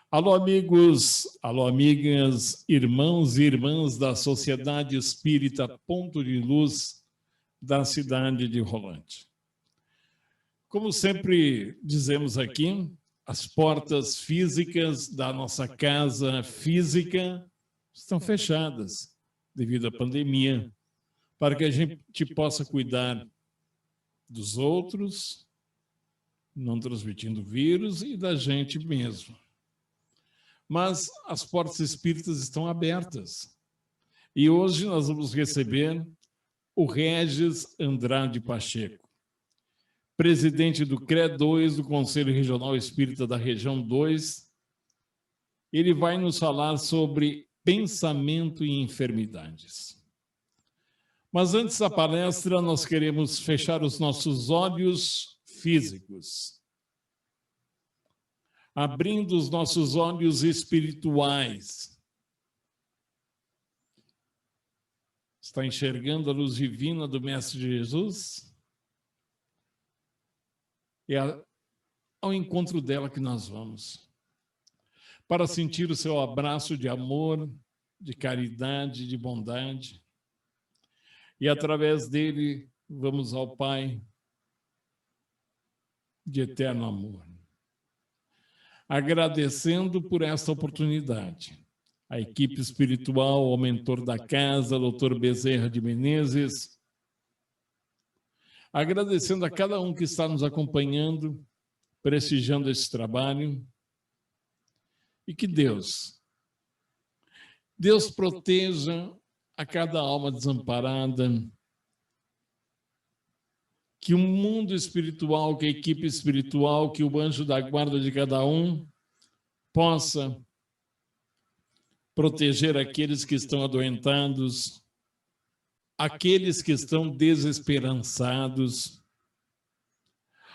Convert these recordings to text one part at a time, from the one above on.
Alô, amigos, alô, amigas, irmãos e irmãs da Sociedade Espírita Ponto de Luz da cidade de Rolante. Como sempre dizemos aqui, as portas físicas da nossa casa física estão fechadas devido à pandemia, para que a gente possa cuidar dos outros, não transmitindo vírus, e da gente mesmo. Mas as portas espíritas estão abertas. E hoje nós vamos receber o Regis Andrade Pacheco, presidente do CRE2, do Conselho Regional Espírita da Região 2. Ele vai nos falar sobre pensamento e enfermidades. Mas antes da palestra, nós queremos fechar os nossos olhos físicos, abrindo os nossos olhos espirituais. Está enxergando a luz divina do Mestre Jesus? É ao encontro dela que nós vamos, para sentir o seu abraço de amor, de caridade, de bondade. E através dele vamos ao Pai de eterno amor. Agradecendo por esta oportunidade a equipe espiritual, o mentor da casa, Dr. Bezerra de Menezes, agradecendo a cada um que está nos acompanhando, prestigiando esse trabalho, e que Deus proteja a cada alma desamparada, que o mundo espiritual, que a equipe espiritual, que o anjo da guarda de cada um possa proteger aqueles que estão adoentados, aqueles que estão desesperançados,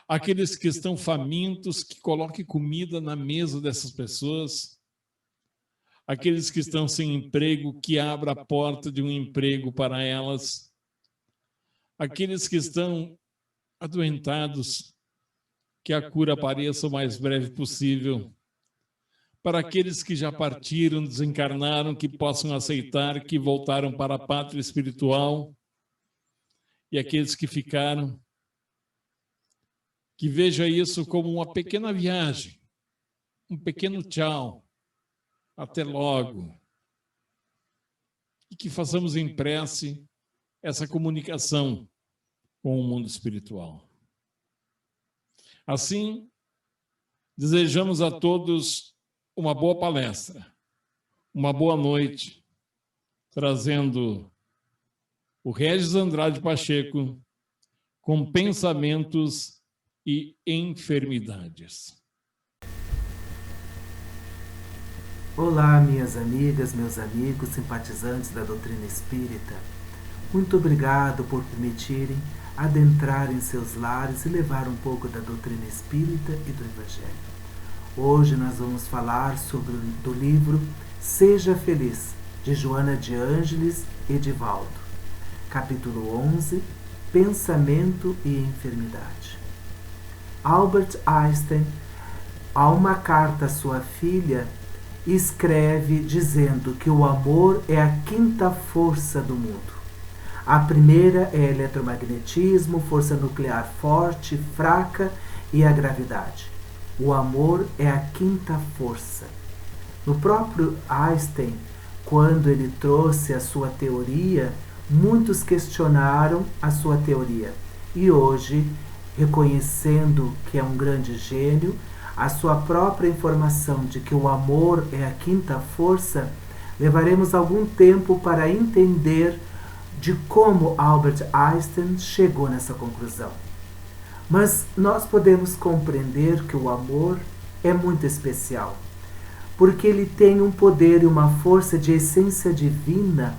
aqueles que estão famintos, que coloque comida na mesa dessas pessoas, aqueles que estão sem emprego, que abra a porta de um emprego para elas, aqueles que estão adoentados, que a cura apareça o mais breve possível, para aqueles que já partiram, desencarnaram, que possam aceitar que voltaram para a pátria espiritual, e aqueles que ficaram, que veja isso como uma pequena viagem, um pequeno tchau, até logo, e que façamos em prece essa comunicação com o mundo espiritual. Assim, desejamos a todos uma boa palestra, uma boa noite, trazendo o Regis Andrade Pacheco com pensamentos e enfermidades. Olá, minhas amigas, meus amigos, simpatizantes da doutrina espírita. Muito obrigado por permitirem adentrar em seus lares e levar um pouco da doutrina espírita e do Evangelho. Hoje nós vamos falar do livro Seja Feliz, de Joana de Ângeles e Divaldo. Capítulo 11, Pensamento e Enfermidade. Albert Einstein, a uma carta à sua filha, escreve dizendo que o amor é a quinta força do mundo. A primeira é eletromagnetismo, força nuclear forte, fraca e a gravidade. O amor é a quinta força. No próprio Einstein, quando ele trouxe a sua teoria, muitos questionaram a sua teoria. E hoje, reconhecendo que é um grande gênio, a sua própria informação de que o amor é a quinta força, levaremos algum tempo para entender de como Albert Einstein chegou nessa conclusão. Mas nós podemos compreender que o amor é muito especial, porque ele tem um poder e uma força de essência divina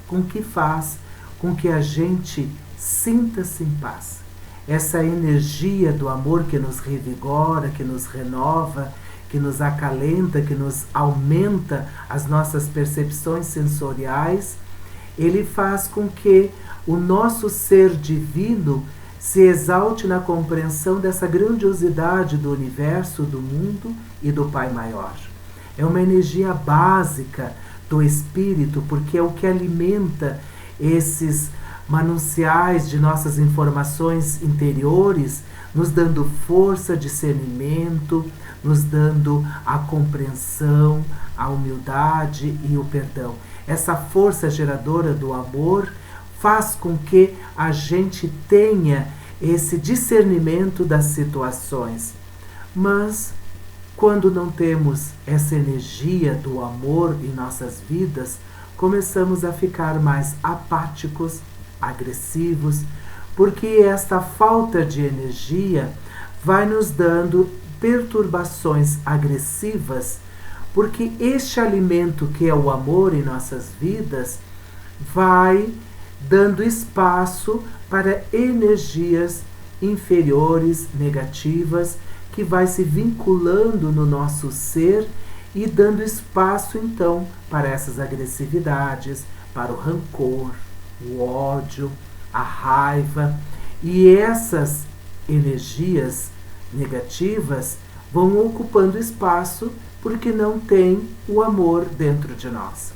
com que faz com que a gente sinta-se em paz. Essa energia do amor que nos revigora, que nos renova, que nos acalenta, que nos aumenta as nossas percepções sensoriais, ele faz com que o nosso ser divino se exalte na compreensão dessa grandiosidade do universo, do mundo e do Pai Maior. É uma energia básica do espírito, porque é o que alimenta esses mananciais de nossas informações interiores, nos dando força, discernimento, nos dando a compreensão, a humildade e o perdão. Essa força geradora do amor faz com que a gente tenha esse discernimento das situações. Mas quando não temos essa energia do amor em nossas vidas, começamos a ficar mais apáticos, agressivos, porque esta falta de energia vai nos dando perturbações agressivas, porque este alimento que é o amor em nossas vidas vai dando espaço para energias inferiores, negativas, que vai se vinculando no nosso ser e dando espaço então para essas agressividades, para o rancor, o ódio, a raiva, e essas energias negativas vão ocupando espaço porque não tem o amor dentro de nós.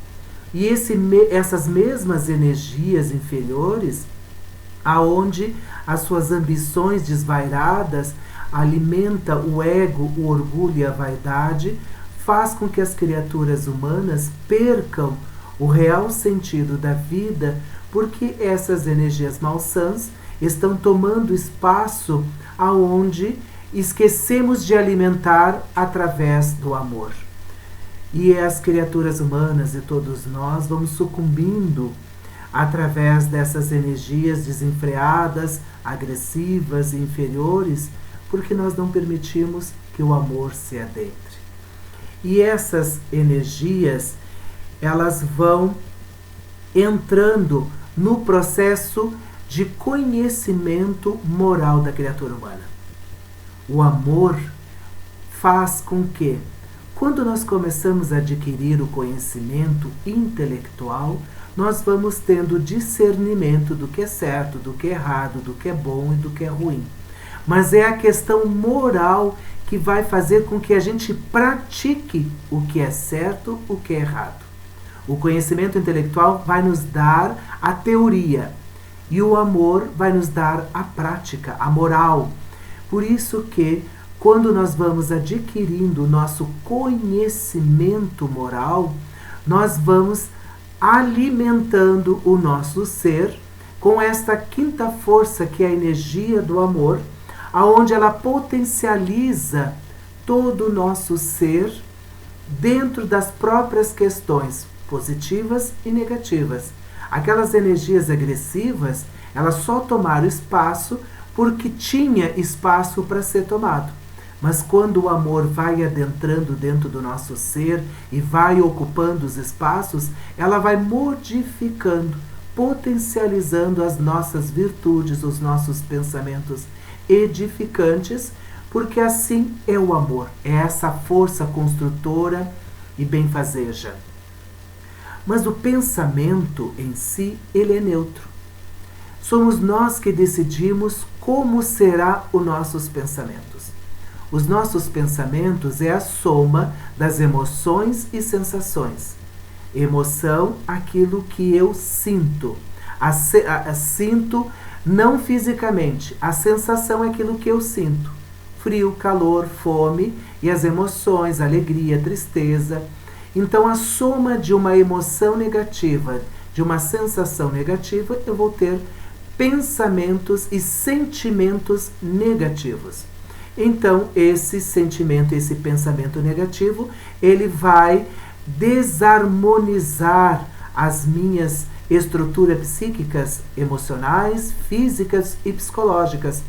E essas mesmas energias inferiores, aonde as suas ambições desvairadas alimenta o ego, o orgulho e a vaidade, faz com que as criaturas humanas percam o real sentido da vida, porque essas energias malsãs estão tomando espaço aonde esquecemos de alimentar através do amor. E as criaturas humanas e todos nós vamos sucumbindo através dessas energias desenfreadas, agressivas e inferiores, porque nós não permitimos que o amor se adentre. E essas energias, elas vão entrando no processo de conhecimento moral da criatura humana. O amor faz com que, quando nós começamos a adquirir o conhecimento intelectual, nós vamos tendo discernimento do que é certo, do que é errado, do que é bom e do que é ruim. Mas é a questão moral que vai fazer com que a gente pratique o que é certo, o que é errado. O conhecimento intelectual vai nos dar a teoria e o amor vai nos dar a prática, a moral. Por isso que, quando nós vamos adquirindo o nosso conhecimento moral, nós vamos alimentando o nosso ser com esta quinta força, que é a energia do amor, aonde ela potencializa todo o nosso ser dentro das próprias questões positivas e negativas. Aquelas energias agressivas, elas só tomaram espaço porque tinha espaço para ser tomado. Mas quando o amor vai adentrando dentro do nosso ser e vai ocupando os espaços, ela vai modificando, potencializando as nossas virtudes, os nossos pensamentos edificantes, porque assim é o amor, é essa força construtora e benfazeja. Mas o pensamento em si, ele é neutro. Somos nós que decidimos como será os nossos pensamentos. Os nossos pensamentos é a soma das emoções e sensações. Emoção, aquilo que eu sinto. Sinto não fisicamente, a sensação é aquilo que eu sinto. Frio, calor, fome e as emoções, alegria, tristeza. Então, a soma de uma emoção negativa, de uma sensação negativa, eu vou ter pensamentos e sentimentos negativos. Então, esse sentimento, esse pensamento negativo, ele vai desarmonizar as minhas estruturas psíquicas, emocionais, físicas e psicológicas.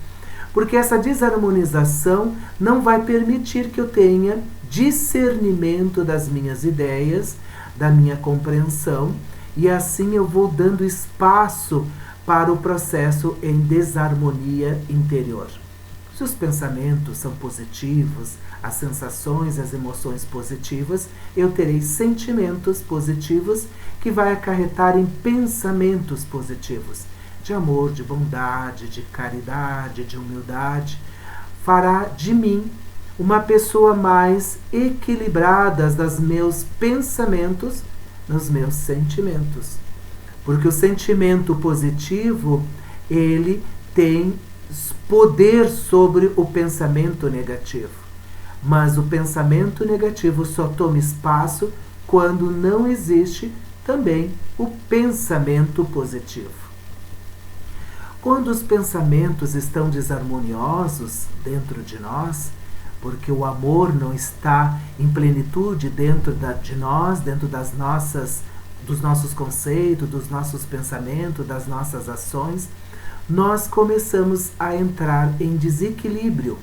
Porque essa desarmonização não vai permitir que eu tenha discernimento das minhas ideias, da minha compreensão, e assim eu vou dando espaço para o processo em desarmonia interior. Se os pensamentos são positivos, as sensações, as emoções positivas, eu terei sentimentos positivos que vai acarretar em pensamentos positivos. de amor, de bondade, de caridade, de humildade, fará de mim uma pessoa mais equilibrada nos meus pensamentos, nos meus sentimentos. Porque o sentimento positivo, ele tem poder sobre o pensamento negativo. Mas o pensamento negativo só toma espaço quando não existe também o pensamento positivo. Quando os pensamentos estão desarmoniosos dentro de nós, porque o amor não está em plenitude dentro de nós, dentro dos nossos conceitos, dos nossos pensamentos, das nossas ações, nós começamos a entrar em desequilíbrio.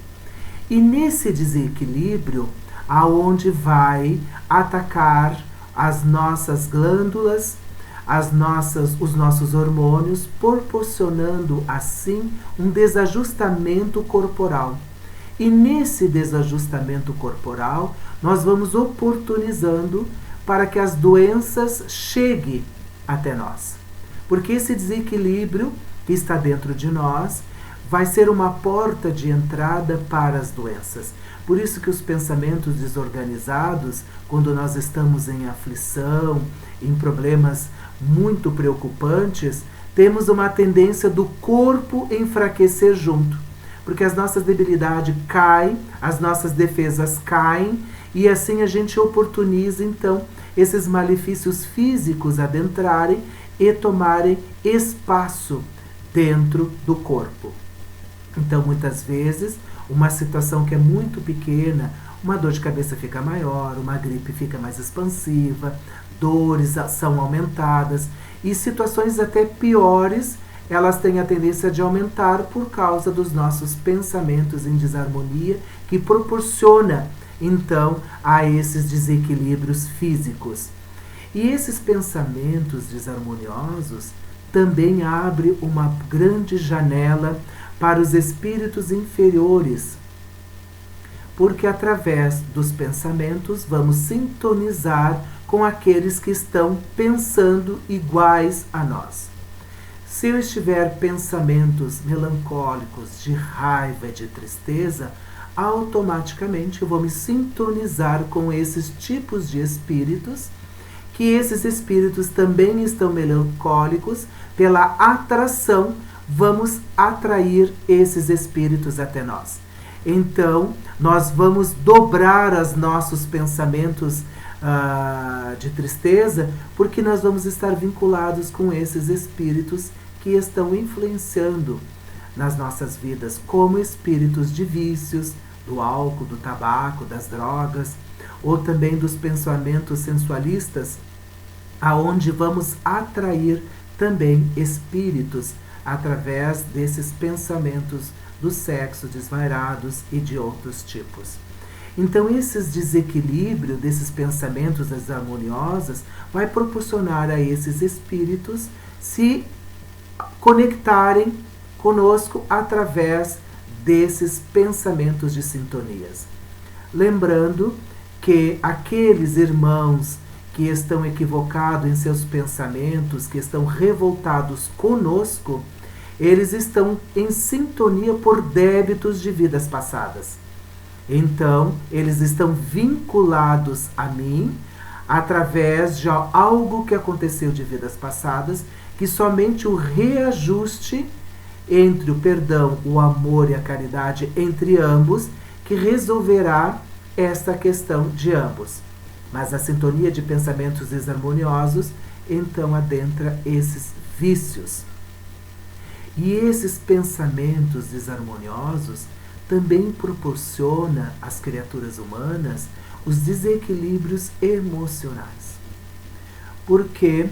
E nesse desequilíbrio, aonde vai atacar as nossas glândulas, os nossos hormônios, proporcionando assim um desajustamento corporal. E nesse desajustamento corporal, nós vamos oportunizando para que as doenças cheguem até nós. Porque esse desequilíbrio que está dentro de nós vai ser uma porta de entrada para as doenças. Por isso que os pensamentos desorganizados, quando nós estamos em aflição, em problemas muito preocupantes, temos uma tendência do corpo enfraquecer junto. Porque as nossas debilidades caem, as nossas defesas caem, e assim a gente oportuniza, então, esses malefícios físicos adentrarem e tomarem espaço dentro do corpo. Então, muitas vezes, uma situação que é muito pequena, uma dor de cabeça fica maior, uma gripe fica mais expansiva, dores são aumentadas, e situações até piores, elas têm a tendência de aumentar por causa dos nossos pensamentos em desarmonia, que proporciona, então, a esses desequilíbrios físicos. E esses pensamentos desarmoniosos também abrem uma grande janela para os espíritos inferiores, porque através dos pensamentos vamos sintonizar com aqueles que estão pensando iguais a nós. Se eu estiver pensamentos melancólicos, de raiva e de tristeza, automaticamente eu vou me sintonizar com esses tipos de espíritos, que esses espíritos também estão melancólicos, pela atração, vamos atrair esses espíritos até nós. Então, nós vamos dobrar os nossos pensamentos de tristeza, porque nós vamos estar vinculados com esses espíritos que estão influenciando nas nossas vidas, como espíritos de vícios, do álcool, do tabaco, das drogas, ou também dos pensamentos sensualistas, aonde vamos atrair também espíritos através desses pensamentos do sexo desvairados e de outros tipos. Então, esses desequilíbrios desses pensamentos desarmoniosos vai proporcionar a esses espíritos se conectarem conosco através desses pensamentos de sintonias. Lembrando que aqueles irmãos que estão equivocados em seus pensamentos, que estão revoltados conosco, eles estão em sintonia por débitos de vidas passadas. Então, eles estão vinculados a mim através de algo que aconteceu de vidas passadas, que somente o reajuste entre o perdão, o amor e a caridade entre ambos, que resolverá esta questão de ambos. Mas a sintonia de pensamentos desarmoniosos, então, adentra esses vícios. E esses pensamentos desarmoniosos também proporciona às criaturas humanas os desequilíbrios emocionais. Porque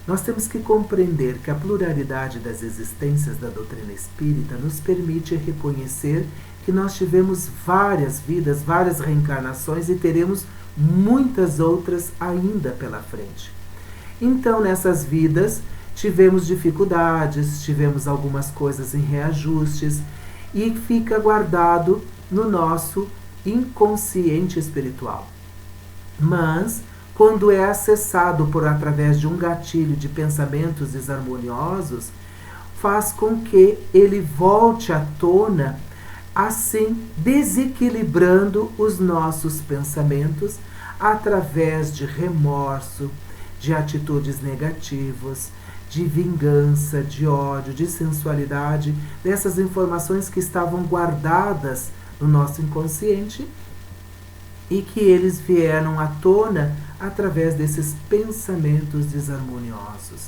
nós temos que compreender que a pluralidade das existências da doutrina espírita nos permite reconhecer que nós tivemos várias vidas, várias reencarnações e teremos muitas outras ainda pela frente. Então, nessas vidas, tivemos dificuldades, tivemos algumas coisas em reajustes, e fica guardado no nosso inconsciente espiritual. Mas, quando é acessado através de um gatilho de pensamentos desarmoniosos, faz com que ele volte à tona, assim desequilibrando os nossos pensamentos através de remorso, de atitudes negativas, de vingança, de ódio, de sensualidade, dessas informações que estavam guardadas no nosso inconsciente e que eles vieram à tona através desses pensamentos desarmoniosos.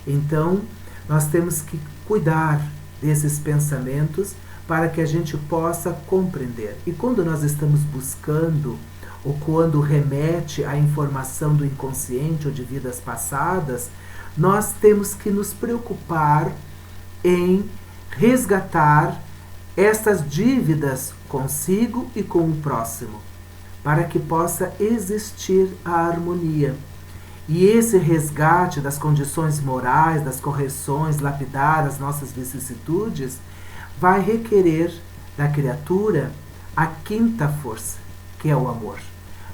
Então, nós temos que cuidar desses pensamentos para que a gente possa compreender. E quando nós estamos buscando, ou quando remete à informação do inconsciente ou de vidas passadas, nós temos que nos preocupar em resgatar estas dívidas consigo e com o próximo, para que possa existir a harmonia. E esse resgate das condições morais, das correções, lapidar as nossas vicissitudes, vai requerer da criatura a quinta força, que é o amor,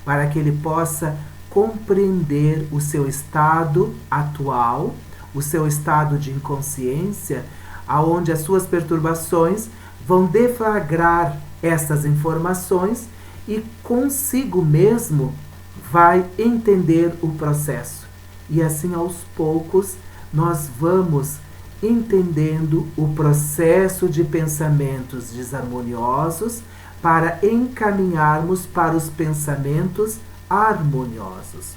para que ele possa compreender o seu estado atual, o seu estado de inconsciência, aonde as suas perturbações vão deflagrar essas informações e consigo mesmo vai entender o processo. E assim, aos poucos, nós vamos entendendo o processo de pensamentos desarmoniosos para encaminharmos para os pensamentos harmoniosos.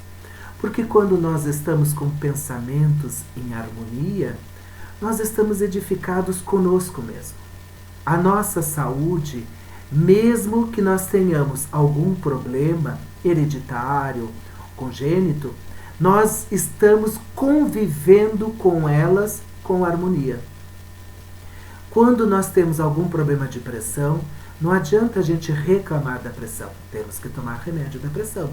Porque quando nós estamos com pensamentos em harmonia, nós estamos edificados conosco mesmo. A nossa saúde, mesmo que nós tenhamos algum problema hereditário, congênito, nós estamos convivendo com elas com harmonia. Quando nós temos algum problema de pressão, não adianta a gente reclamar da pressão. Temos que tomar remédio da pressão.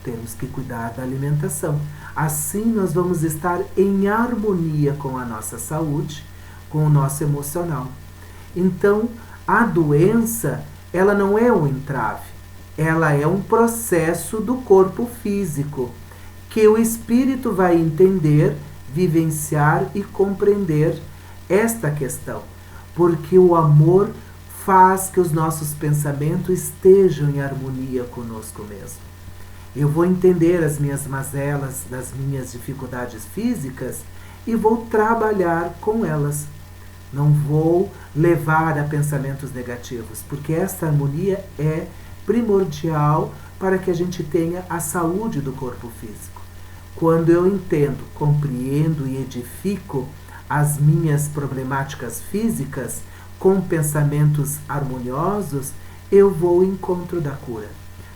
Temos que cuidar da alimentação. Assim nós vamos estar em harmonia com a nossa saúde, com o nosso emocional. Então, a doença, ela não é um entrave. Ela é um processo do corpo físico, que o espírito vai entender, vivenciar e compreender esta questão. Porque o amor faz que os nossos pensamentos estejam em harmonia conosco mesmo. Eu vou entender as minhas mazelas, das minhas dificuldades físicas e vou trabalhar com elas. Não vou levar a pensamentos negativos, porque esta harmonia é primordial para que a gente tenha a saúde do corpo físico. Quando eu entendo, compreendo e edifico as minhas problemáticas físicas com pensamentos harmoniosos, eu vou ao encontro da cura.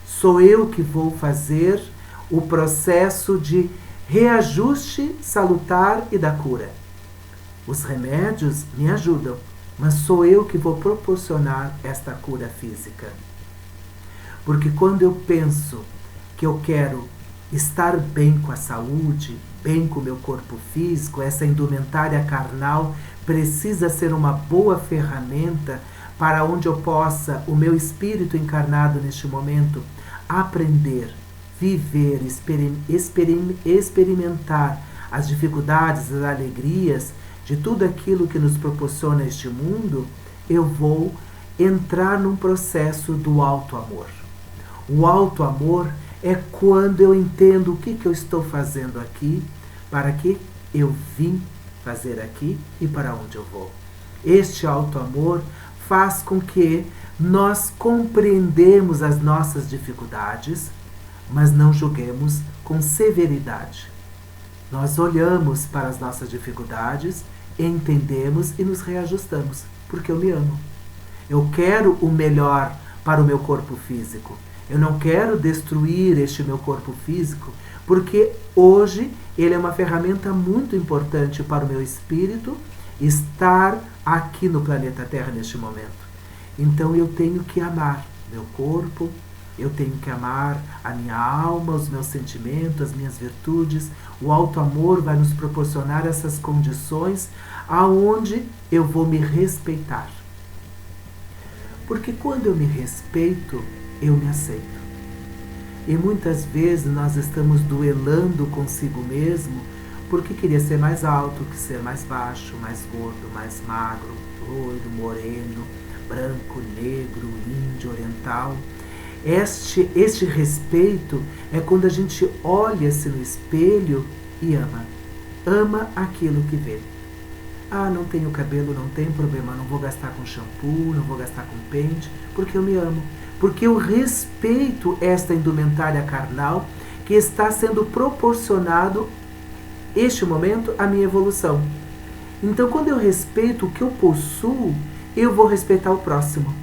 Sou eu que vou fazer o processo de reajuste salutar e da cura. Os remédios me ajudam, mas sou eu que vou proporcionar esta cura física. Porque quando eu penso que eu quero estar bem com a saúde, bem com o meu corpo físico, essa indumentária carnal precisa ser uma boa ferramenta para onde eu possa, o meu espírito encarnado neste momento, aprender, viver, experimentar as dificuldades, as alegrias de tudo aquilo que nos proporciona este mundo, eu vou entrar num processo do auto-amor. O auto-amor é quando eu entendo o que eu estou fazendo aqui, para que eu vim fazer aqui e para onde eu vou. Este auto-amor faz com que nós compreendemos as nossas dificuldades, mas não julguemos com severidade. Nós olhamos para as nossas dificuldades, entendemos e nos reajustamos, porque eu me amo. Eu quero o melhor para o meu corpo físico. Eu não quero destruir este meu corpo físico, porque hoje ele é uma ferramenta muito importante para o meu espírito estar aqui no planeta Terra neste momento. Então eu tenho que amar meu corpo, eu tenho que amar a minha alma, os meus sentimentos, as minhas virtudes. O auto-amor vai nos proporcionar essas condições aonde eu vou me respeitar. Porque quando eu me respeito, eu me aceito. E muitas vezes nós estamos duelando consigo mesmo porque queria ser mais alto, que ser mais baixo, mais gordo, mais magro, loiro, moreno, branco, negro, índio, oriental. Este respeito é quando a gente olha-se no espelho e ama aquilo que vê. Ah, não tenho cabelo, não tem problema, não vou gastar com shampoo, não vou gastar com pente, porque eu me amo. Porque eu respeito esta indumentária carnal que está sendo proporcionado, este momento, à minha evolução. Então, quando eu respeito o que eu possuo, eu vou respeitar o próximo.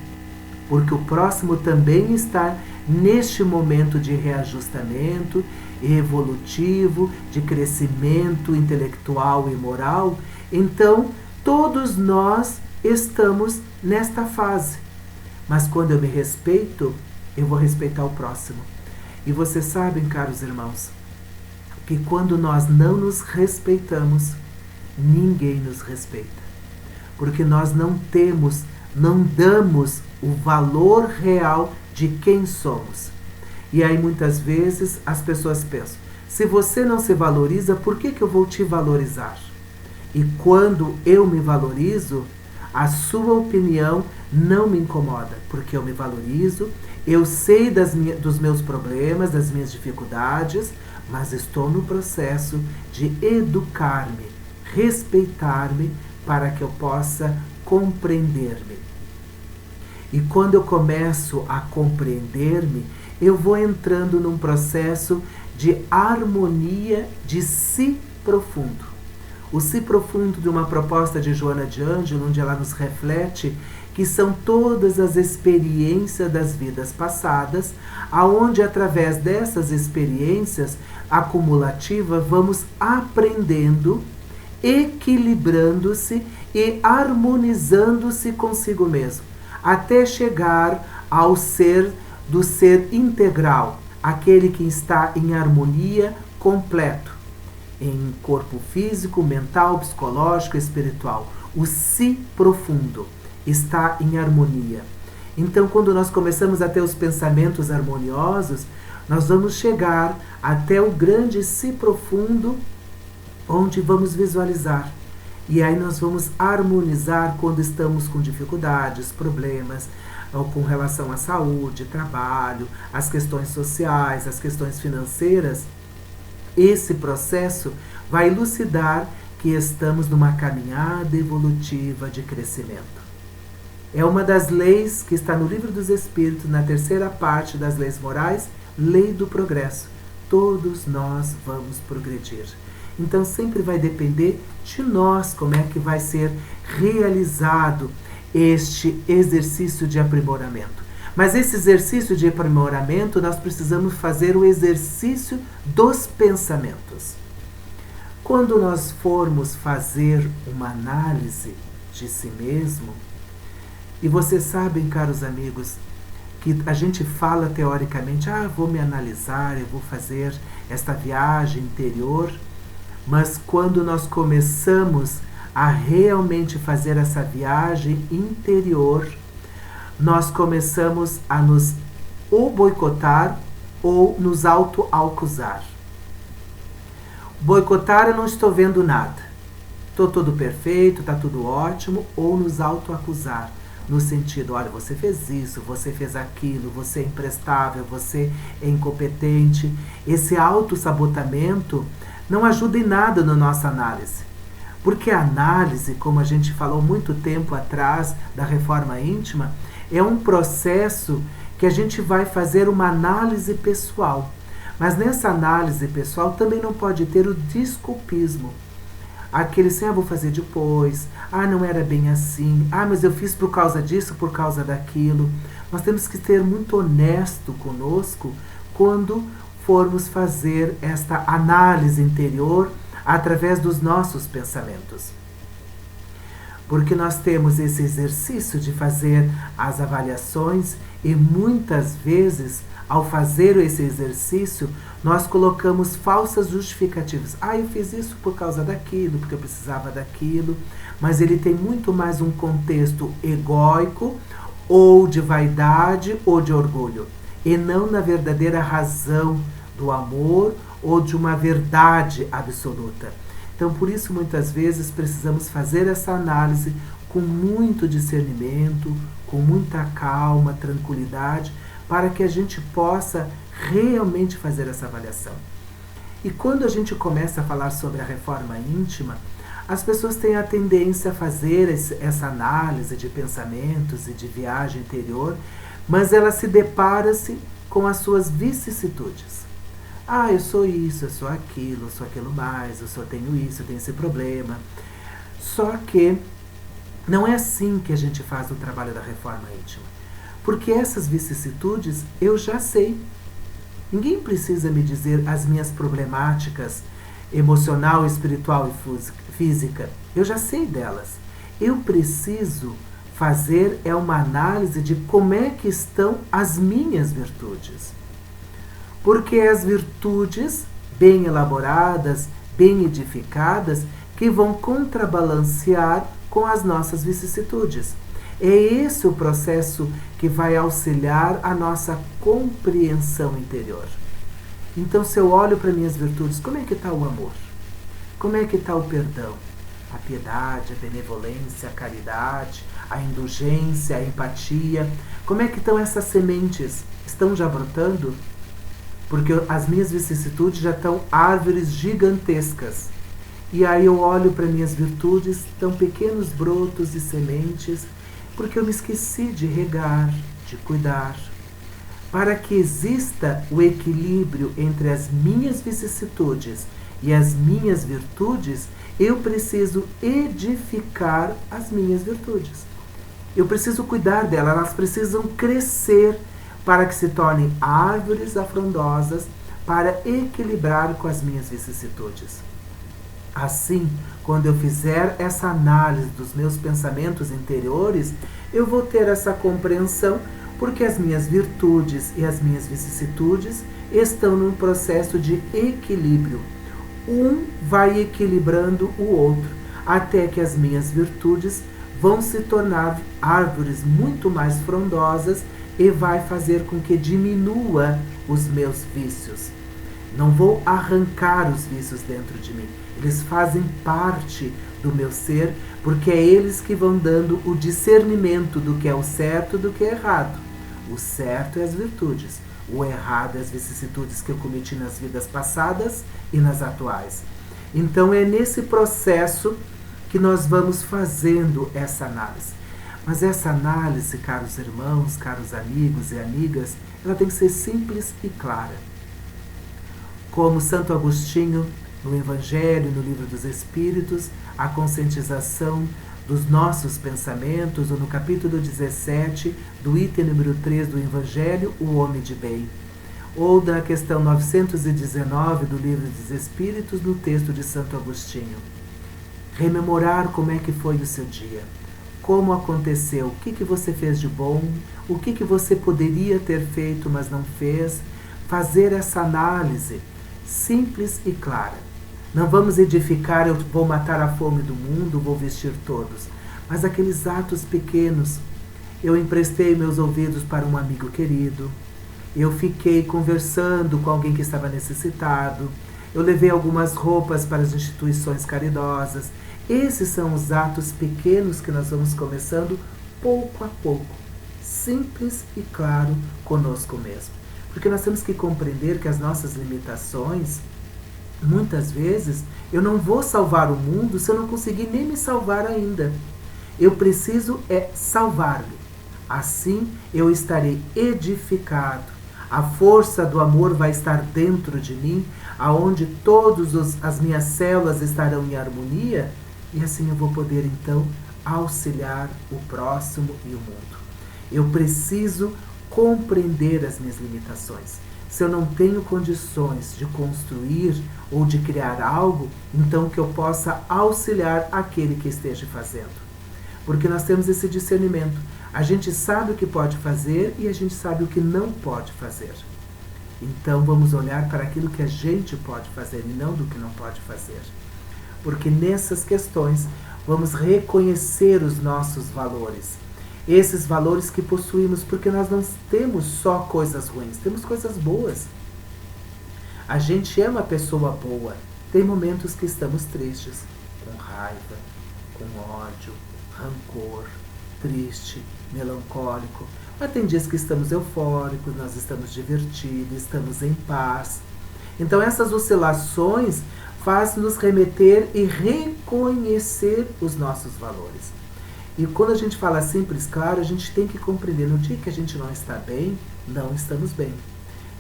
Porque o próximo também está neste momento de reajustamento evolutivo, de crescimento intelectual e moral. Então, todos nós estamos nesta fase. Mas quando eu me respeito, eu vou respeitar o próximo. E vocês sabem, caros irmãos, que quando nós não nos respeitamos, ninguém nos respeita. Porque nós não damos o valor real de quem somos. E aí muitas vezes as pessoas pensam, se você não se valoriza, por que eu vou te valorizar? E quando eu me valorizo, a sua opinião não me incomoda, porque eu me valorizo, eu sei dos meus problemas, das minhas dificuldades, mas estou no processo de educar-me, respeitar-me, para que eu possa compreender-me. E quando eu começo a compreender-me, eu vou entrando num processo de harmonia de si profundo. O si profundo de uma proposta de Joana de Ângelo, onde ela nos reflete que são todas as experiências das vidas passadas, aonde através dessas experiências acumulativas vamos aprendendo, equilibrando-se e harmonizando-se consigo mesmo, até chegar ao ser do ser integral, aquele que está em harmonia completo, em corpo físico, mental, psicológico, espiritual. O si profundo está em harmonia. Então, quando nós começamos a ter os pensamentos harmoniosos, nós vamos chegar até o grande si profundo, onde vamos visualizar. E aí nós vamos harmonizar quando estamos com dificuldades, problemas, ou com relação à saúde, trabalho, as questões sociais, as questões financeiras. Esse processo vai elucidar que estamos numa caminhada evolutiva de crescimento. É uma das leis que está no Livro dos Espíritos, na terceira parte das leis morais, lei do progresso. Todos nós vamos progredir. Então sempre vai depender de nós como é que vai ser realizado este exercício de aprimoramento. Mas esse exercício de aprimoramento, nós precisamos fazer o exercício dos pensamentos. Quando nós formos fazer uma análise de si mesmo, e vocês sabem, caros amigos, que a gente fala teoricamente, vou me analisar, eu vou fazer esta viagem interior, mas quando nós começamos a realmente fazer essa viagem interior, nós começamos a nos ou boicotar ou nos auto-acusar. Boicotar, eu não estou vendo nada, estou tudo perfeito, está tudo ótimo, ou nos auto-acusar, no sentido, olha, você fez isso, você fez aquilo, você é imprestável, você é incompetente. Esse auto-sabotamento não ajuda em nada na nossa análise. Porque a análise, como a gente falou muito tempo atrás da reforma íntima, é um processo que a gente vai fazer uma análise pessoal. Mas nessa análise pessoal também não pode ter o desculpismo. Aquele assim, vou fazer depois, não era bem assim, mas eu fiz por causa disso, por causa daquilo. Nós temos que ser muito honesto conosco quando formos fazer esta análise interior através dos nossos pensamentos. Porque nós temos esse exercício de fazer as avaliações e muitas vezes, ao fazer esse exercício, nós colocamos falsas justificativas. Eu fiz isso por causa daquilo, porque eu precisava daquilo. Mas ele tem muito mais um contexto egóico, ou de vaidade, ou de orgulho. E não na verdadeira razão do amor, ou de uma verdade absoluta. Então, por isso, muitas vezes, precisamos fazer essa análise com muito discernimento, com muita calma, tranquilidade, para que a gente possa realmente fazer essa avaliação. E quando a gente começa a falar sobre a reforma íntima, as pessoas têm a tendência a fazer essa análise de pensamentos e de viagem interior, mas ela se depara-se com as suas vicissitudes. Ah, eu sou isso, eu sou aquilo mais, eu só tenho isso, eu tenho esse problema. Só que não é assim que a gente faz o trabalho da reforma íntima. Porque essas vicissitudes eu já sei. Ninguém precisa me dizer as minhas problemáticas emocional, espiritual e física. Eu já sei delas. Eu preciso fazer uma análise de como é que estão as minhas virtudes. Porque as virtudes bem elaboradas, bem edificadas, que vão contrabalancear com as nossas vicissitudes. É esse o processo que vai auxiliar a nossa compreensão interior. Então, se eu olho para minhas virtudes, como é que está o amor? Como é que está o perdão? A piedade, a benevolência, a caridade, a indulgência, a empatia. Como é que estão essas sementes? Estão já brotando? Porque as minhas vicissitudes já estão árvores gigantescas. E aí eu olho para minhas virtudes, estão pequenos brotos e sementes, porque eu me esqueci de regar, de cuidar. Para que exista o equilíbrio entre as minhas vicissitudes e as minhas virtudes, eu preciso edificar as minhas virtudes. Eu preciso cuidar delas, elas precisam crescer para que se tornem árvores afrondosas para equilibrar com as minhas vicissitudes. Assim, quando eu fizer essa análise dos meus pensamentos interiores, eu vou ter essa compreensão, porque as minhas virtudes e as minhas vicissitudes estão num processo de equilíbrio. Um vai equilibrando o outro, até que as minhas virtudes vão se tornar árvores muito mais frondosas e vai fazer com que diminua os meus vícios. Não vou arrancar os vícios dentro de mim. Eles fazem parte do meu ser, porque é eles que vão dando o discernimento do que é o certo e do que é errado. O certo é as virtudes, o errado é as vicissitudes que eu cometi nas vidas passadas e nas atuais. Então é nesse processo que nós vamos fazendo essa análise. Mas essa análise, caros irmãos, caros amigos e amigas, ela tem que ser simples e clara. Como Santo Agostinho, no Evangelho, no Livro dos Espíritos, a conscientização dos nossos pensamentos, ou no capítulo 17, do item número 3 do Evangelho, o homem de bem. Ou da questão 919 do Livro dos Espíritos, no texto de Santo Agostinho. Rememorar como é que foi o seu dia. Como aconteceu, o que você fez de bom, o que você poderia ter feito, mas não fez. Fazer essa análise simples e clara. Não vamos edificar, eu vou matar a fome do mundo, vou vestir todos. Mas aqueles atos pequenos. Eu emprestei meus ouvidos para um amigo querido. Eu fiquei conversando com alguém que estava necessitado. Eu levei algumas roupas para as instituições caridosas. Esses são os atos pequenos que nós vamos começando pouco a pouco. Simples e claro conosco mesmo. Porque nós temos que compreender que as nossas limitações, muitas vezes, eu não vou salvar o mundo se eu não conseguir nem me salvar ainda. Eu preciso salvar-me. Assim eu estarei edificado. A força do amor vai estar dentro de mim, aonde todas as minhas células estarão em harmonia, e assim eu vou poder então auxiliar o próximo e o mundo. Eu preciso compreender as minhas limitações. Se eu não tenho condições de construir ou de criar algo, então que eu possa auxiliar aquele que esteja fazendo. Porque nós temos esse discernimento. A gente sabe o que pode fazer e a gente sabe o que não pode fazer. Então vamos olhar para aquilo que a gente pode fazer e não do que não pode fazer. Porque nessas questões vamos reconhecer os nossos valores. Esses valores que possuímos, porque nós não temos só coisas ruins, temos coisas boas. A gente é uma pessoa boa, Tem momentos que estamos tristes, com raiva, com ódio, rancor, triste, melancólico. Mas tem dias que estamos eufóricos, nós estamos divertidos, estamos em paz. Então essas oscilações fazem nos remeter e reconhecer os nossos valores. E quando a gente fala simples, claro, a gente tem que compreender, no dia que a gente não está bem, não estamos bem.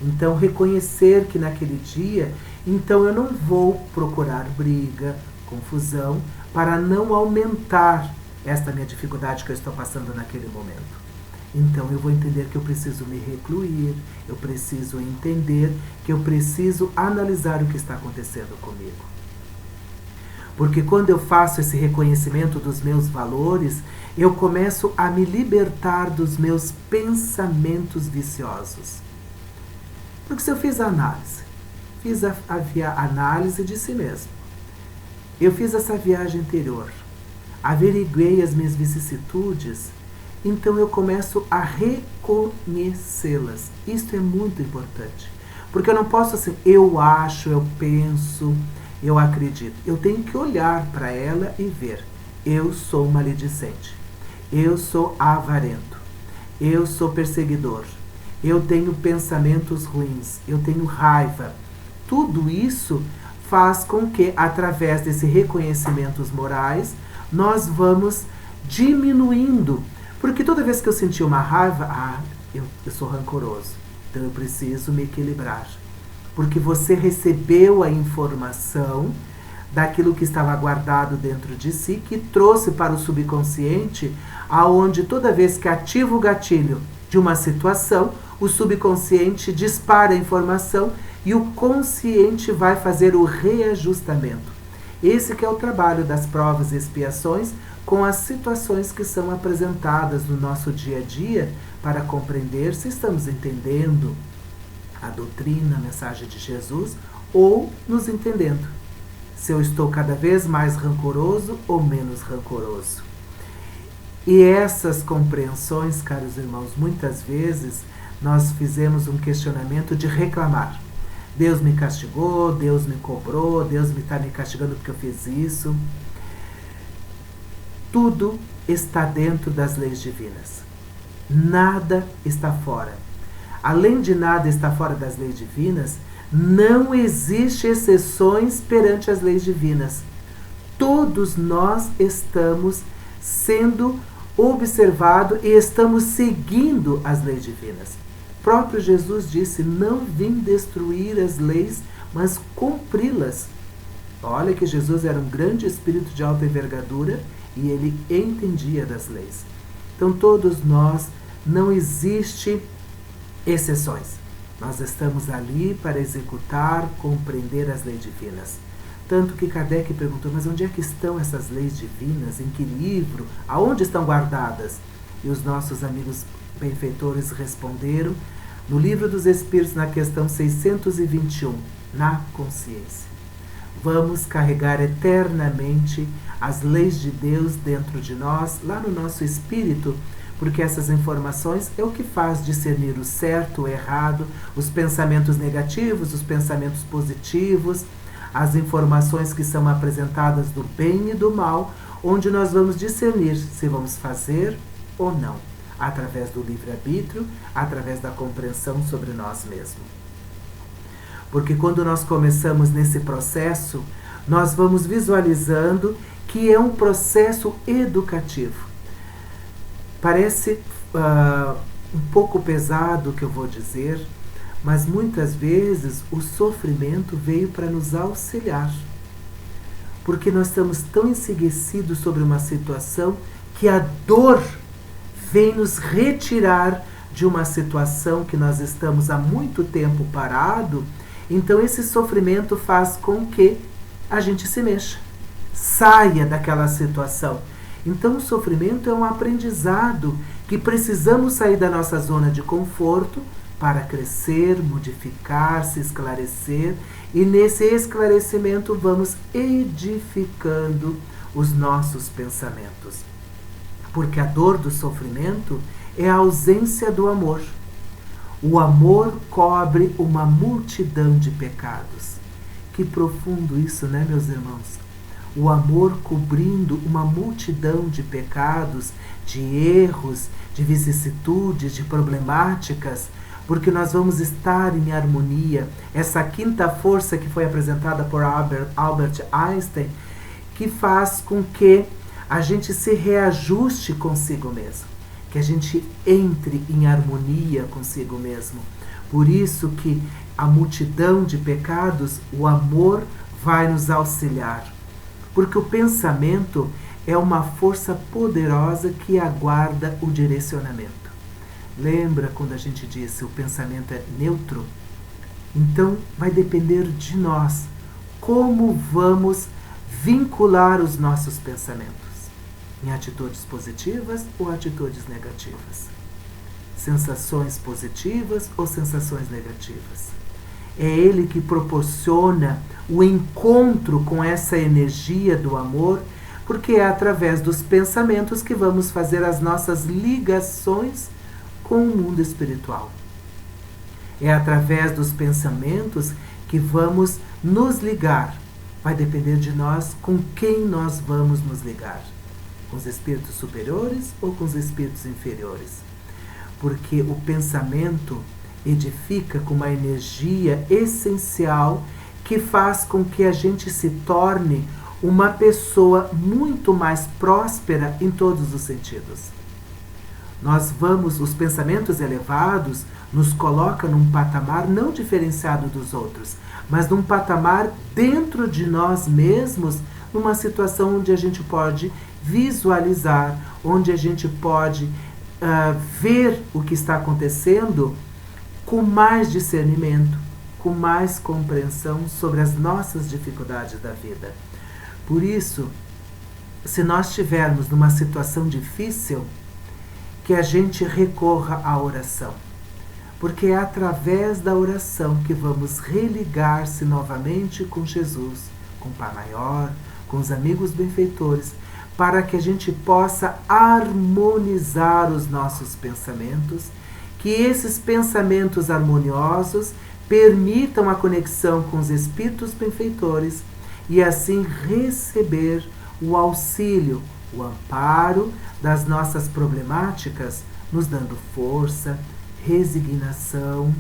Então reconhecer que naquele dia, então eu não vou procurar briga, confusão, para não aumentar esta minha dificuldade que eu estou passando naquele momento. Então eu vou entender que eu preciso me recluir, eu preciso entender que eu preciso analisar o que está acontecendo comigo. Porque quando eu faço esse reconhecimento dos meus valores, eu começo a me libertar dos meus pensamentos viciosos. Porque se eu fiz a análise, fiz a análise de si mesmo, eu fiz essa viagem interior, averiguei as minhas vicissitudes, então eu começo a reconhecê-las. Isso é muito importante. Porque eu não posso assim, eu acho, eu penso, eu acredito. Eu tenho que olhar para ela e ver. Eu sou maledicente. Eu sou avarento. Eu sou perseguidor. Eu tenho pensamentos ruins. Eu tenho raiva. Tudo isso faz com que, através desses reconhecimentos morais, nós vamos diminuindo. Porque toda vez que eu sentir uma raiva, eu sou rancoroso. Então eu preciso me equilibrar. Porque você recebeu a informação daquilo que estava guardado dentro de si, que trouxe para o subconsciente, aonde toda vez que ativa o gatilho de uma situação, o subconsciente dispara a informação e o consciente vai fazer o reajustamento. Esse que é o trabalho das provas e expiações, com as situações que são apresentadas no nosso dia a dia, para compreender se estamos entendendo a doutrina, a mensagem de Jesus, ou nos entendendo. Se eu estou cada vez mais rancoroso ou menos rancoroso. E essas compreensões, caros irmãos, muitas vezes nós fizemos um questionamento de reclamar. Deus me castigou, Deus me cobrou, Deus está me castigando porque eu fiz isso. Tudo está dentro das leis divinas. Nada está fora. Além de nada estar fora das leis divinas, não existe exceções perante as leis divinas. Todos nós estamos sendo observados e estamos seguindo as leis divinas. O próprio Jesus disse, não vim destruir as leis, mas cumpri-las. Olha que Jesus era um grande espírito de alta envergadura e ele entendia das leis. Então todos nós, não existe exceções. Nós estamos ali para executar, compreender as leis divinas. Tanto que Kardec perguntou, mas onde é que estão essas leis divinas? Em que livro? Aonde estão guardadas? E os nossos amigos benfeitores responderam, no Livro dos Espíritos, na questão 621, na consciência. Vamos carregar eternamente as leis de Deus dentro de nós, lá no nosso espírito, porque essas informações é o que faz discernir o certo, o errado, os pensamentos negativos, os pensamentos positivos, as informações que são apresentadas do bem e do mal, onde nós vamos discernir se vamos fazer ou não, através do livre-arbítrio, através da compreensão sobre nós mesmos. Porque quando nós começamos nesse processo, nós vamos visualizando que é um processo educativo. Parece um pouco pesado o que eu vou dizer, mas muitas vezes o sofrimento veio para nos auxiliar. Porque nós estamos tão enseguecidos sobre uma situação que a dor vem nos retirar de uma situação que nós estamos há muito tempo parado. Então esse sofrimento faz com que a gente se mexa, saia daquela situação. Então o sofrimento é um aprendizado que precisamos sair da nossa zona de conforto para crescer, modificar, se esclarecer, e nesse esclarecimento vamos edificando os nossos pensamentos. Porque a dor do sofrimento é a ausência do amor. O amor cobre uma multidão de pecados. Que profundo isso, né, meus irmãos? O amor cobrindo uma multidão de pecados, de erros, de vicissitudes, de problemáticas, porque nós vamos estar em harmonia. Essa quinta força que foi apresentada por Albert Einstein, que faz com que a gente se reajuste consigo mesmo, que a gente entre em harmonia consigo mesmo. Por isso que a multidão de pecados, o amor vai nos auxiliar. Porque o pensamento é uma força poderosa que aguarda o direcionamento. Lembra quando a gente disse o pensamento é neutro? Então vai depender de nós como vamos vincular os nossos pensamentos em atitudes positivas ou atitudes negativas, sensações positivas ou sensações negativas. É ele que proporciona o encontro com essa energia do amor, porque é através dos pensamentos que vamos fazer as nossas ligações com o mundo espiritual. É através dos pensamentos que vamos nos ligar. Vai depender de nós com quem nós vamos nos ligar. Com os espíritos superiores ou com os espíritos inferiores. Porque o pensamento edifica com uma energia essencial que faz com que a gente se torne uma pessoa muito mais próspera em todos os sentidos. Os pensamentos elevados nos colocam num patamar não diferenciado dos outros, mas num patamar dentro de nós mesmos, numa situação onde a gente pode visualizar, onde a gente pode ver o que está acontecendo com mais discernimento, com mais compreensão sobre as nossas dificuldades da vida. Por isso, se nós estivermos numa situação difícil, que a gente recorra à oração. Porque é através da oração que vamos religar-se novamente com Jesus, com o Pai Maior, com os amigos benfeitores, para que a gente possa harmonizar os nossos pensamentos, que esses pensamentos harmoniosos permitam a conexão com os espíritos benfeitores e assim receber o auxílio, o amparo das nossas problemáticas, nos dando força, resignação,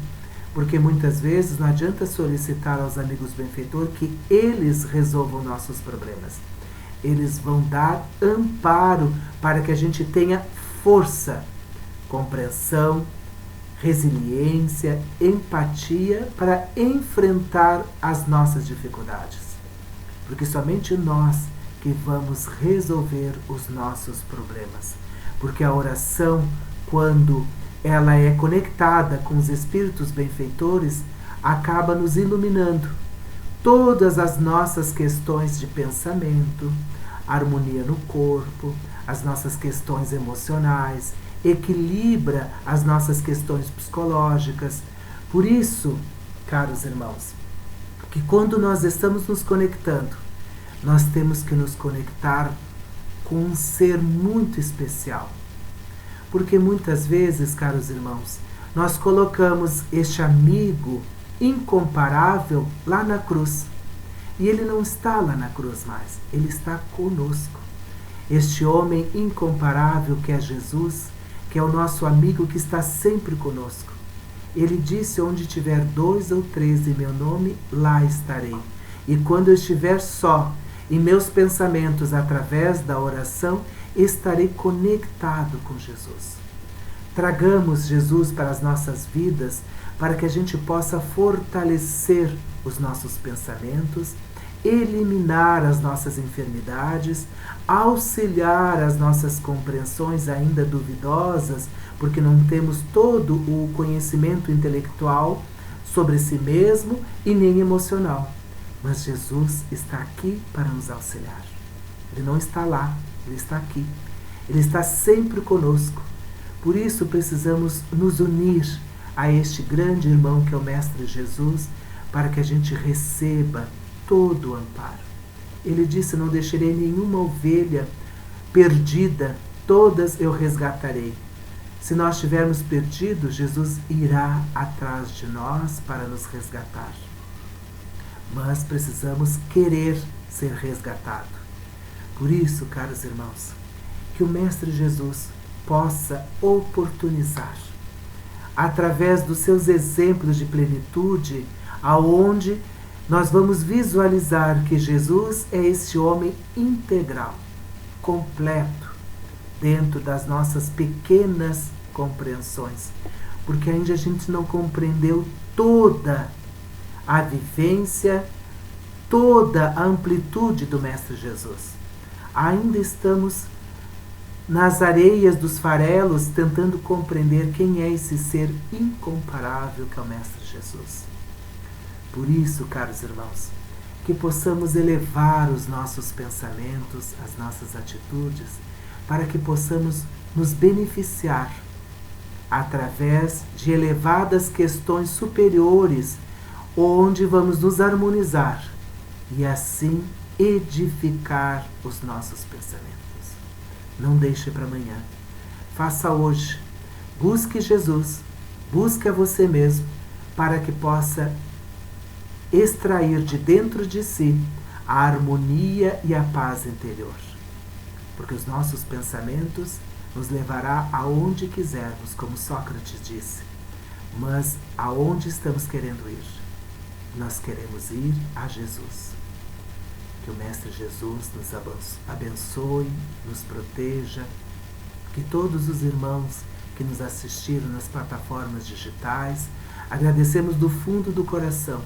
porque muitas vezes não adianta solicitar aos amigos benfeitores que eles resolvam nossos problemas. Eles vão dar amparo para que a gente tenha força, compreensão, resiliência, empatia para enfrentar as nossas dificuldades. Porque somente nós que vamos resolver os nossos problemas. Porque a oração, quando ela é conectada com os espíritos benfeitores, acaba nos iluminando todas as nossas questões de pensamento, harmonia no corpo, as nossas questões emocionais, equilibra as nossas questões psicológicas. Por isso, caros irmãos, que quando nós estamos nos conectando, nós temos que nos conectar com um ser muito especial. Porque muitas vezes, caros irmãos, nós colocamos este amigo incomparável lá na cruz. E ele não está lá na cruz mais, ele está conosco. Este homem incomparável que é Jesus, que é o nosso amigo que está sempre conosco. Ele disse: onde tiver 2 ou 3 em meu nome, lá estarei. E quando eu estiver só, em meus pensamentos, através da oração, estarei conectado com Jesus. Tragamos Jesus para as nossas vidas, para que a gente possa fortalecer os nossos pensamentos, eliminar as nossas enfermidades, auxiliar as nossas compreensões ainda duvidosas, porque não temos todo o conhecimento intelectual sobre si mesmo e nem emocional. Mas Jesus está aqui para nos auxiliar. Ele não está lá, ele está aqui. Ele está sempre conosco. Por isso precisamos nos unir a este grande irmão que é o Mestre Jesus, para que a gente receba todo o amparo. Ele disse: não deixarei nenhuma ovelha perdida, todas eu resgatarei. Se nós estivermos perdidos, Jesus irá atrás de nós para nos resgatar. mas precisamos querer ser resgatado. Por isso, caros irmãos, que o Mestre Jesus possa oportunizar, através dos seus exemplos de plenitude, aonde nós vamos visualizar que Jesus é esse homem integral, completo, dentro das nossas pequenas compreensões, porque ainda a gente não compreendeu toda a vivência, toda a amplitude do Mestre Jesus. Ainda estamos nas areias dos farelos tentando compreender quem é esse ser incomparável que é o Mestre Jesus. Por isso, caros irmãos, que possamos elevar os nossos pensamentos, as nossas atitudes, para que possamos nos beneficiar através de elevadas questões superiores, onde vamos nos harmonizar e assim edificar os nossos pensamentos. Não deixe para amanhã. Faça hoje. Busque Jesus, busque a você mesmo, para que possa extrair de dentro de si a harmonia e a paz interior. Porque os nossos pensamentos nos levará aonde quisermos, como Sócrates disse. Mas aonde estamos querendo ir? Nós queremos ir a Jesus. Que o Mestre Jesus nos abençoe, nos proteja, que todos os irmãos que nos assistiram nas plataformas digitais, agradecemos do fundo do coração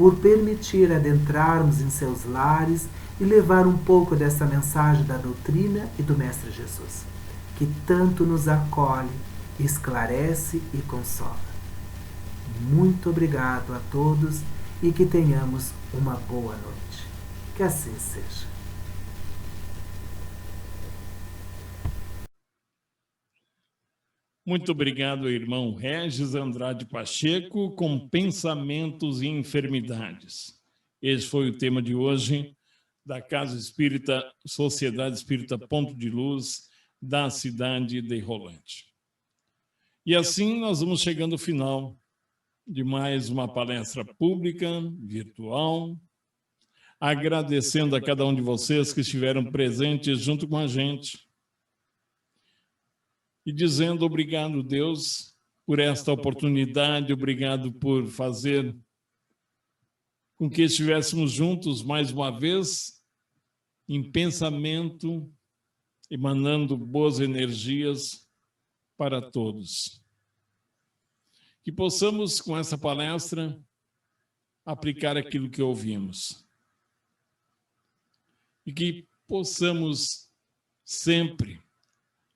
por permitir adentrarmos em seus lares e levar um pouco dessa mensagem da doutrina e do Mestre Jesus, que tanto nos acolhe, esclarece e consola. Muito obrigado a todos e que tenhamos uma boa noite. Que assim seja. Muito obrigado, irmão Regis Andrade Pacheco, com Pensamentos e Enfermidades. Esse foi o tema de hoje da Casa Espírita, Sociedade Espírita Ponto de Luz, da cidade de Rolante. E assim nós vamos chegando ao final de mais uma palestra pública, virtual, agradecendo a cada um de vocês que estiveram presentes junto com a gente e dizendo obrigado, Deus, por esta oportunidade, obrigado por fazer com que estivéssemos juntos mais uma vez, em pensamento, emanando boas energias para todos. Que possamos, com essa palestra, aplicar aquilo que ouvimos. E que possamos sempre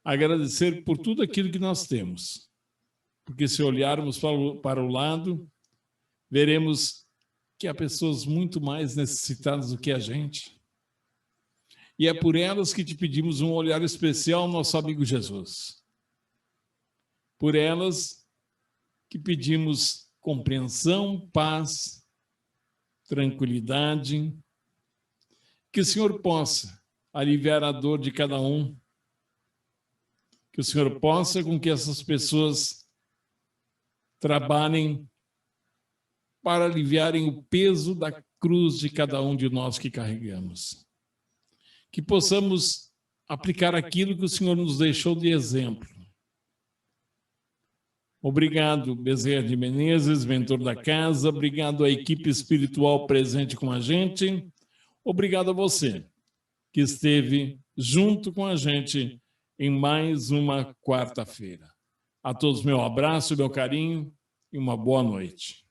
agradecer por tudo aquilo que nós temos. Porque se olharmos para o lado, veremos que há pessoas muito mais necessitadas do que a gente. E é por elas que te pedimos um olhar especial, nosso amigo Jesus. Por elas que pedimos compreensão, paz, tranquilidade, que o Senhor possa aliviar a dor de cada um, que o Senhor possa com que essas pessoas trabalhem para aliviarem o peso da cruz de cada um de nós que carregamos. Que possamos aplicar aquilo que o Senhor nos deixou de exemplo. Obrigado, Bezerra de Menezes, mentor da casa. Obrigado à equipe espiritual presente com a gente. Obrigado a você que esteve junto com a gente em mais uma quarta-feira. A todos meu abraço, meu carinho e uma boa noite.